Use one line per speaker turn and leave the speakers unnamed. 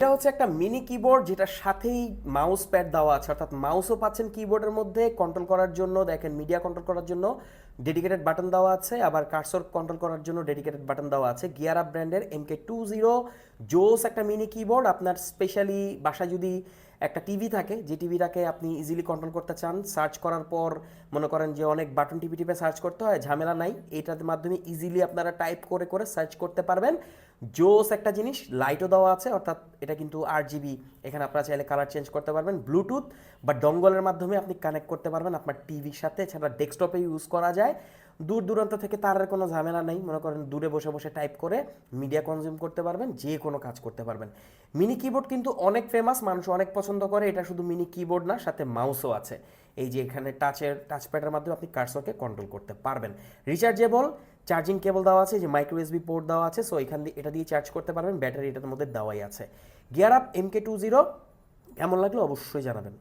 এটা হচ্ছে একটা মিনি কিবোর্ড যেটার সাথেই মাউস প্যাড দেওয়া আছে, অর্থাৎ মাউসও পাচ্ছেন কিবোর্ডের মধ্যে। কন্ট্রোল করার জন্য দেখেন, মিডিয়া কন্ট্রোল করার জন্য ডেডিকেটেড বাটন দেওয়া আছে, আবার কার্সর কন্ট্রোল করার জন্য ডেডিকেটেড বাটন দেওয়া আছে। গিয়ার আপ ব্র্যান্ডের MK20 জোস একটা মিনি কিবোর্ড। আপনার স্পেশালি বাসায় যদি একটা টিভি থাকে, যে টিভিটাকে আপনি ইজিলি কন্ট্রোল করতে চান, সার্চ করার পর মনে করেন যে অনেক বাটন টিপে টিপে সার্চ করতে হয়, ঝামেলা নাই, এটার মাধ্যমে ইজিলি আপনারা টাইপ করে করে সার্চ করতে পারবেন। জোস একটা জিনিস। লাইটও দেওয়া আছে, অর্থাৎ এটা কিন্তু 8 GB। এখানে আপনারা চাইলে কালার চেঞ্জ করতে পারবেন। ব্লুটুথ বা ডঙ্গলের মাধ্যমে আপনি কানেক্ট করতে পারবেন আপনার টিভির সাথে, এছাড়া ডেস্কটপে ইউজ করা যায়। দূর দূরান্ত থেকে তারের কোনো ঝামেলা নেই, মনে করেন দূরে বসে বসে টাইপ করে মিডিয়া কনজিউম করতে পারবেন, যে কোনো কাজ করতে পারবেন। মিনি কিবোর্ড কিন্তু অনেক ফেমাস, মানুষ অনেক পছন্দ করে। এটা শুধু মিনি কিবোর্ড না, সাথে মাউসও আছে। এই যে এখানে টাচপ্যাডের মাধ্যমে আপনি কার্সরকে কন্ট্রোল করতে পারবেন। রিচার্জেবল, চার্জিং কেবল দেওয়া আছে, যে মাইক্রো এসবি পোর্ট দেওয়া আছে, সো এখান দিয়ে এটা দিয়ে চার্জ করতে পারবেন। ব্যাটারি এটার মধ্যে দেওয়াই আছে। গিয়ার আপ MK20 কেমন লাগলো অবশ্যই জানাবেন।